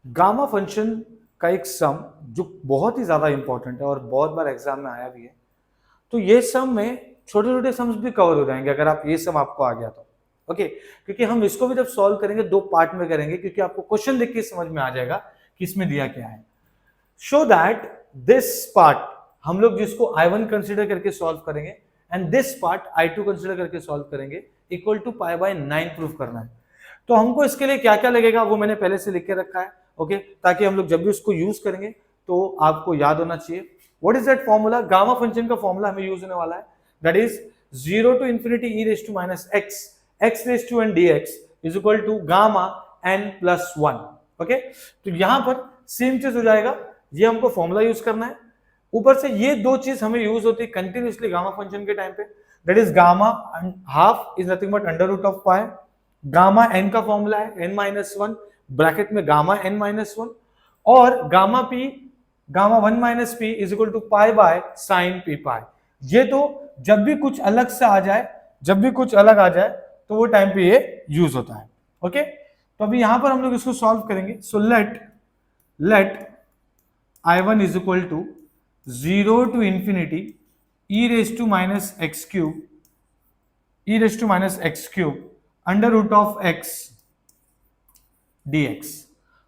Gamma function का एक सम जो बहुत ही ज्यादा इंपॉर्टेंट है और बहुत बार एग्जाम में आया भी है। तो ये सम में छोटे छोटे सम्स भी कवर हो जाएंगे अगर आप ये सम आपको आ गया तो। ओके, क्योंकि हम इसको भी जब सॉल्व करेंगे दो पार्ट में करेंगे, क्योंकि आपको क्वेश्चन देख के समझ में आ जाएगा कि इसमें दिया क्या है। शो दैट दिस पार्ट हम लोग जिसको I1 कंसिडर करके सॉल्व करेंगे and this part I2 consider करके सॉल्व करेंगे equal to pi by 9 proof करना है। तो हमको इसके लिए क्या क्या लगेगा वो मैंने पहले से लिख के रखा है। ओके, ताकि हम लोग जब भी उसको यूज करेंगे तो आपको याद होना चाहिए। What is that formula? Gamma function का फॉर्मूला हमें यूज होने वाला है, that is 0 to infinity e raised to minus x raised to n dx is equal to gamma n plus 1। Okay, तो यहां पर सेम चीज हो जाएगा, ये हमको फॉर्मूला यूज करना है। ऊपर से ये दो चीज हमें यूज होती है कंटिन्यूसली गामा फंक्शन के टाइम पे, that is gamma half is nothing but under root of pi, gamma n का फॉर्मूला है n माइनस वन, ब्रैकेट में गामा n माइनस वन, और gamma p gamma one minus p is equal to pi by sine p pi. ये तो जब भी कुछ अलग से आ जाए, जब भी कुछ अलग आ जाए तो वो टाइम पे ये यूज होता है। ओके, तो अभी यहां पर हम लोग इसको सॉल्व करेंगे। So let I1 is equal to 0 to infinity e raised to minus x cube under root of x dx।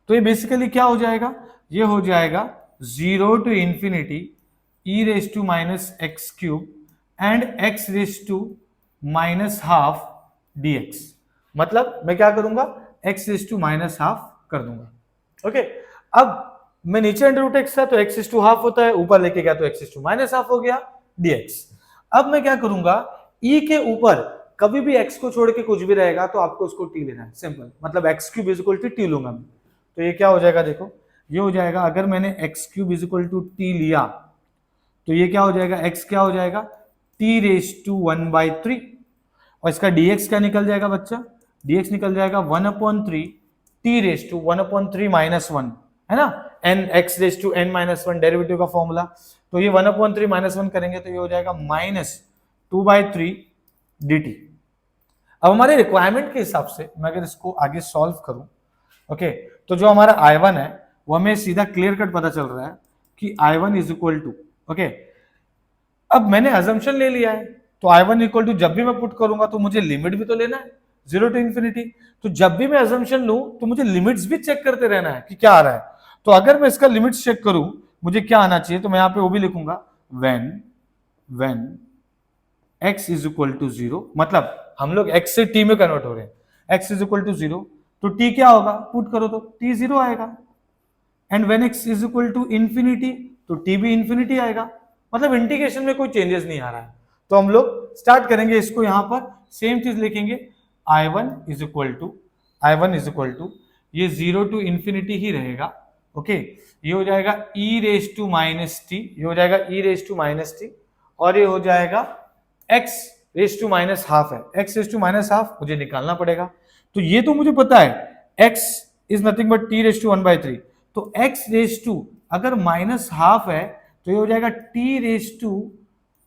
तो ये बेसिकली क्या हो जाएगा? ये हो जाएगा 0 to infinity e raised to minus x cube and x raised to minus half dx। मतलब मैं क्या करूंगा? x raised to minus half कर दूंगा। ओके, अब मैं नीचे अंडर रूट एक्स था तो x टू हाफ होता है, ऊपर लेके गया तो x टू माइनस हाफ हो गया dx। अब मैं क्या करूंगा? e के ऊपर कभी भी x को छोड़ के कुछ भी रहेगा तो आपको उसको t लेना है, सिंपल। मतलब x cube is equal to t लूंगा मैं, तो ये क्या हो जाएगा? देखो ये हो जाएगा, अगर मैंने x cube is equal to t लिया तो ये क्या हो जाएगा? x क्या हो जाएगा? t रेज टू 1/3, और इसका dx क्या निकल जाएगा बच्चा? dx निकल जाएगा 1/3 t रेज टू 1/3 माइनस 1, है ना, n x raise to n minus 1 derivative का फॉर्मूला। तो ये 1/3 माइनस 1 करेंगे तो ये हो जाएगा -2/3 dt। अब हमारे रिक्वायरमेंट के हिसाब से मैं अगर इसको आगे सॉल्व करूं, ओके, तो जो हमारा I1 है वो हमें सीधा क्लियर कट पता चल रहा है कि I1 is equal to, okay, अब मैंने अजम्पशन ले लिया है तो I1 इक्वल टू जब भी मैं पुट करूंगा तो मुझे लिमिट भी तो लेना है 0 to infinity। तो जब भी मैं अजम्पशन लूं तो मुझे लिमिट्स भी चेक करते रहना है कि क्या आ रहा है। तो अगर मैं इसका लिमिट्स चेक करूं मुझे क्या आना चाहिए, तो मैं यहां पे वो भी लिखूंगा, when x is equal to 0, मतलब हम लोग x से t में कन्वर्ट हो रहे हैं, x इज इक्वल टू 0 तो t क्या होगा? पुट करो तो t 0 आएगा, and when x is equal to infinity तो t भी इंफिनिटी आएगा। मतलब इंटीग्रेशन में कोई चेंजेस नहीं आ रहा है। तो हम लोग स्टार्ट करेंगे इसको, यहां पर सेम चीज लिखेंगे, I1 इज इक्वल टू ये 0 टू इंफिनिटी ही रहेगा। ओके, ये हो जाएगा e raise to minus t, ये हो जाएगा e raise to minus t, और ये हो जाएगा x raise to minus half है, x raise to minus half मुझे निकालना पड़ेगा। तो ये तो मुझे पता है x is nothing but t raise to 1/3, तो x रेज टू अगर माइनस हाफ है तो ये हो जाएगा t रेज टू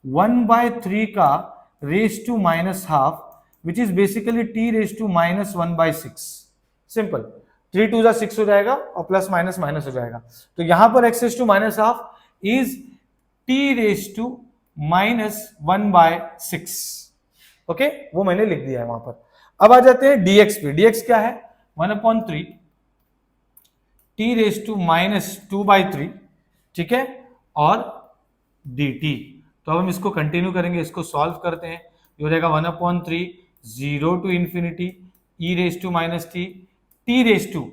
1/3 का raise to minus half, which is basically t raise to minus 1/6। Simple, 3 2 6 हो जाएगा और प्लस माइनस माइनस हो जाएगा। तो यहां पर x raise to minus half is t raise to minus 1/6। Okay, वो मैंने लिख दिया है वहां पर। अब आ जाते हैं dx पे। dx क्या है? 1/3 t रेज टू माइनस 2/3, ठीक है, और dt। तो अब हम इसको कंटिन्यू करेंगे, इसको सॉल्व करते हैं। ये हो जाएगा 1/3 0 to infinity e raise to minus t raise to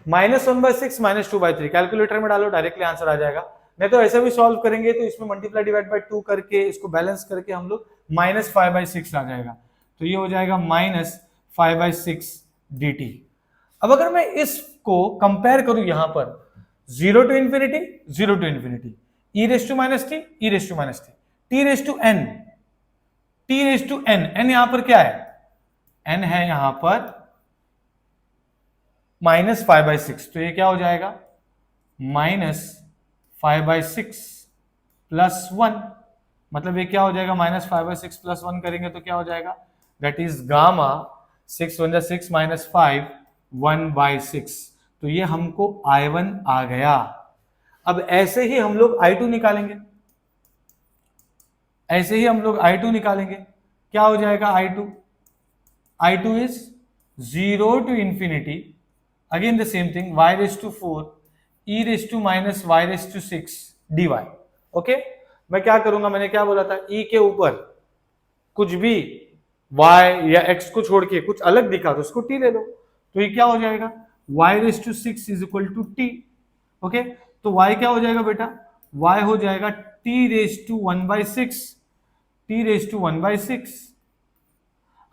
-1/6 -2/3। Calculator में डालो, डायरेक्टली आंसर आ जाएगा। नहीं तो ऐसा भी सॉल्व करेंगे तो इसमें मल्टीप्लाई डिवाइड बाय 2 करके इसको बैलेंस करके हम लोग -5/6 आ जाएगा। तो ये हो जाएगा -5/6 dt। अब अगर मैं इसको कंपेयर करूं यहां पर 0 to infinity e raise to minus t, e raise to minus t, t raise to n, t raise to n, n यहां पर क्या है? n है यहां पर -5/6, तो ये क्या हो जाएगा? -5/6 प्लस 1, मतलब ये क्या हो जाएगा? -5/6 प्लस 1 करेंगे तो क्या हो जाएगा? That is gamma 6 1 6 -5 1/6। तो ये हमको I1 आ गया। अब ऐसे ही हम लोग I2 निकालेंगे, ऐसे ही हम लोग I2 निकालेंगे। क्या हो जाएगा I2? I2 is 0 to infinity, again the same thing, y raise to 4 e raise to minus y raise to 6 dy। Okay, मैं क्या करूंगा, मैंने क्या बोला था, e के ऊपर कुछ भी y या x को छोड़ के कुछ अलग दिखा तो उसको t ले लो। तो ये क्या हो जाएगा, y raise to 6 is equal to t। Okay, तो y क्या हो जाएगा बेटा, y हो जाएगा t raise to 1/6, t raise to 1/6।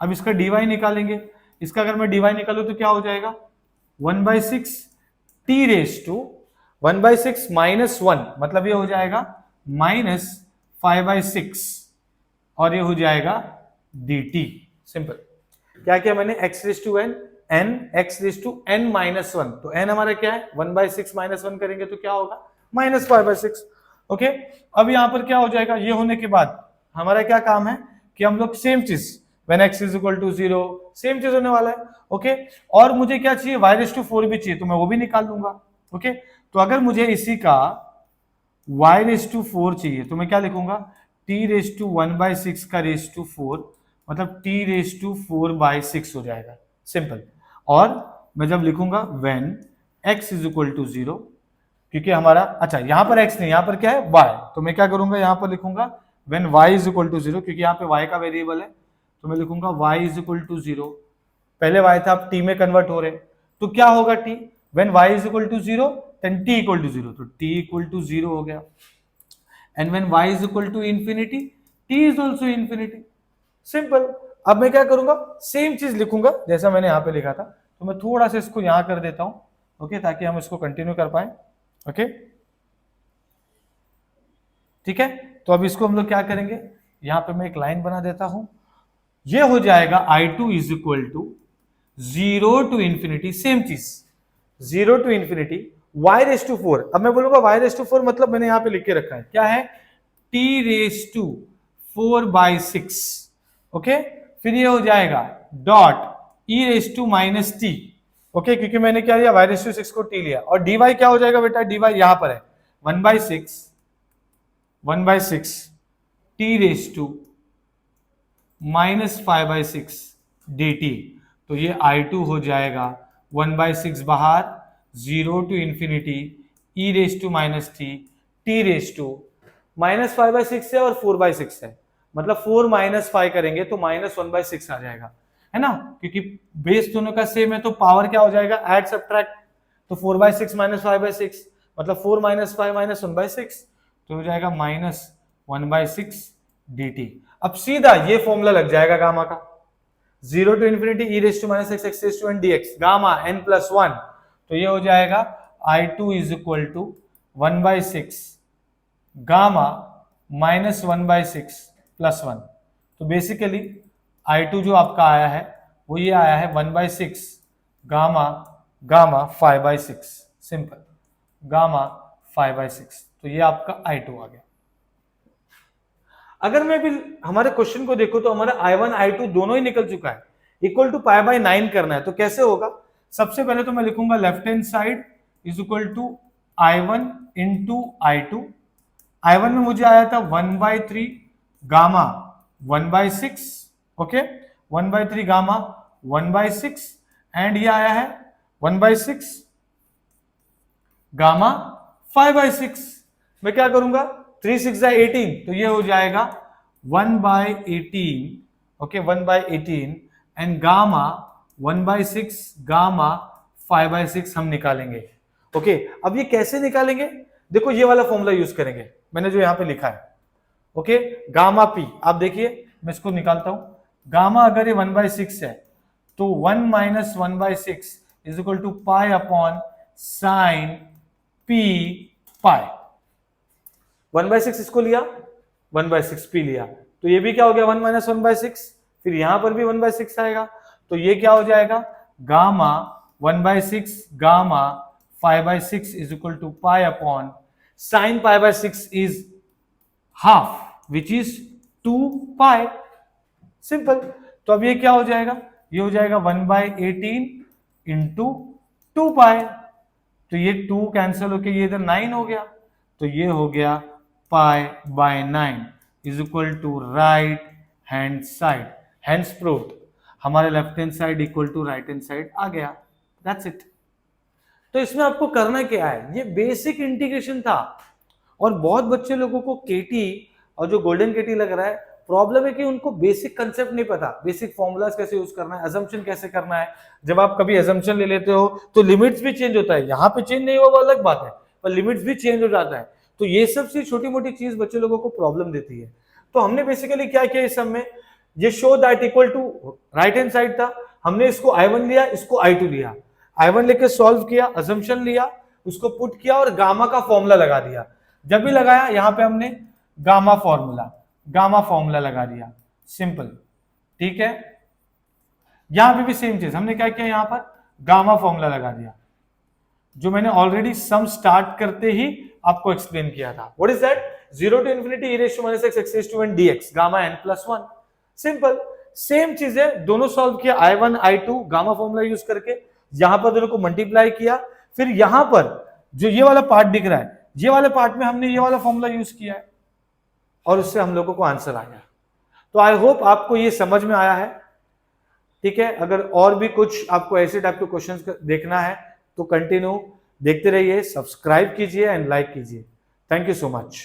अब इसका dy निकालेंगे, इसका अगर मैं dy निकालू तो क्या हो जाएगा, 1/6 t रेज टू 1/6 माइनस 1, मतलब ये हो जाएगा -5/6, और ये हो जाएगा dt। सिंपल। क्या किया मैंने, x raise to n, x raise to n minus 1, तो n हमारा क्या है, 1/6 माइनस 1 करेंगे तो क्या होगा, -5/6। ओके, अब यहां पर क्या हो जाएगा, ये होने के बाद हमारा क्या काम है कि हम लोग सेम चीज, when x is equal to 0, same चीज होने वाला है। ओके, और मुझे क्या चाहिए, y रेज टू 4 भी चाहिए, तो मैं वो भी निकाल लूंगा। ओके, तो अगर मुझे इसी का y रेज टू 4 चाहिए तो मैं क्या लिखूंगा, t रेज टू 1/6 का रेज टू 4, मतलब t रेज टू 4/6 हो जाएगा। सिंपल। और मैं जब लिखूंगा when x is equal to 0, क्योंकि हमारा, अच्छा यहां पर x नहीं, यहां पर क्या है y, तो मैं क्या करूंगा, यहां पर लिखूंगा when y is equal to 0, क्योंकि यहां पे y का वेरिएबल है, तो मैं लिखूंगा y is equal to 0। पहले y था, अब t में कन्वर्ट हो रहे, तो क्या होगा t, when y is equal to 0 then t equal to 0, तो t equal to 0 हो गया। and when y is equal to infinity, t is also infinity। Simple. अब मैं क्या करूंगा, सेम चीज लिखूंगा जैसा मैंने यहां पे लिखा था, तो मैं थोड़ा सा इसको यहां कर देता हूं, ओके, ताकि हम इसको कंटिन्यू कर पाए। ओके, ठीक है, तो अब इसको हम लोग क्या करेंगे, यहां पे मैं एक लाइन बना देता हूं, ये हो जाएगा I2 is equal to 0 to infinity, same चीज 0 to infinity y raise to 4। अब मैं बोलूंगा y रेज टू 4, मतलब मैंने यहां पे लिख के रखा है, क्या है, t रेज टू 4/6। ओके, फिर ये हो जाएगा dot e raise to minus t। Okay, क्योंकि मैंने क्या लिया, y रेज टू 6 को t लिया, और dy क्या हो जाएगा बेटा, dy यहां पर है 1/6 t रेज टू -5/6 dt। तो ये I2 हो जाएगा 1/6 बाहर, 0 to infinity e raise to minus t raise to -5/6 है और 4/6 है, मतलब 4 - 5 करेंगे तो -1/6 आ जाएगा, है ना, क्योंकि बेस दोनों का सेम है, तो पावर क्या हो जाएगा, ऐड सब्ट्रैक्ट, तो 4/6 - 5/6 मतलब 4 - 5 - 1/6, तो हो जाएगा -1/6 dt। अब सीधा ये फॉर्मूला लग जाएगा गामा का, 0 to infinity e raise to minus x x raise to n dx, gamma n+1, तो ये हो जाएगा I2 is equal to 1/6 gamma -1/6 + 1। तो बेसिकली I2 जो आपका आया है वो ये आया है 1/6 गामा 5/6, सिंपल, गामा 5/6, तो ये आपका I2 आ गया। अगर मैं भी हमारे क्वेश्चन को देखो तो हमारा I1 I2 दोनों ही निकल चुका है, इक्वल टू π/9 करना है, तो कैसे होगा, सबसे पहले तो मैं लिखूंगा left hand side is equal to I1 into I2। I1 में मुझे आया था 1/3 गामा 1/6, ओके, 1/3 गामा 1/6, एंड ये आया है 1/6 गामा 5/6। मैं क्या करूंगा, 3 6 18, तो ये हो जाएगा 1/18, ओके, 1/18, एंड गामा 1/6 गामा 5/6 हम निकालेंगे। ओके, अब ये कैसे निकालेंगे, देखो ये वाला फॉर्मूला यूज करेंगे, मैंने जो यहां पे लिखा है, ओके, गामा पी, आप देखिए मैं इसको निकालता हूं, गामा अगर ये 1/6 है तो 1 - 1/6 is equal to pi upon sine p pi. 1/6 इसको लिया, 1/6 पी लिया, तो ये भी क्या हो गया 1 - 1/6, फिर यहां पर भी 1/6 आएगा, तो ये क्या हो जाएगा, gamma 1/6 gamma 5/6 is equal to pi upon sine π/6 is half which is 2 pi. Simple. तो अब ये क्या हो जाएगा, ये हो जाएगा 1/18 इंटू 2 पाई, तो ये 2 कैंसिल होके ये इधर 9 हो गया, तो ये हो गया pi by 9 is equal to right hand side, hence proved हमारे left hand side equal to right hand side आ गया। That's it. तो इसमें आपको करना क्या है, ये बेसिक इंटीग्रेशन था। और बहुत बच्चे लोगों को केटी और जो गोल्डन केटी लग रहा है, प्रॉब्लम है कि उनको बेसिक कंसेप्ट नहीं पता, बेसिक फॉर्मूलाज कैसे यूज करना है, अजम्पशन कैसे करना है। जब आप कभी अजम्पशन ले लेते हो तो लिमिट्स भी चेंज होता है, यहाँ पे चेंज नहीं हुआ वो अलग बात है, पर लिमिट्स भी चेंज हो जाता है। तो ये सब सी छोटी मोटी चीज बच्चे लोगों को प्रॉब्लम देती है। तो हमने बेसिकली क्या किया इस सब में, ये show that equal to right hand side था, हमने इसको I1 लिया, इसको I2 लिया, I1 लेके सॉल्व किया, अजम्पशन लिया, उसको पुट किया और गामा का फॉर्मूला लगा दिया। जब भी लगाया यहां पे हमने गामा फॉर्मूला लगा दिया, सिंपल। ठीक है, यहां पे भी सेम चीज हमने क्या किया, यहां पर गामा फॉर्मूला लगा दिया, जो मैंने ऑलरेडी सम स्टार्ट करते ही आपको एक्सप्लेन किया था। What is that, 0 to infinity e raised to minus x x raised to 1 dx gamma n plus 1। Simple, same चीज है, दोनों सॉल्व किया, I1 I2 gamma formula use करके, यहां पर दोनों को मल्टीप्लाई किया, फिर यहां पर जो ये वाला पार्ट दिख रहा है, ये वाले पार्ट में हमने ये वाला फॉर्मूला यूज किया है और उससे हम लोगों को आंसर आ गया। तो आई होप आपको ये समझ में आया है। ठीक है, अगर और भी कुछ आपको ऐसे टाइप के क्वेश्चंस देखना है तो कंटिन्यू देखते रहिए, सब्सक्राइब कीजिए एंड लाइक कीजिए। Thank you so much.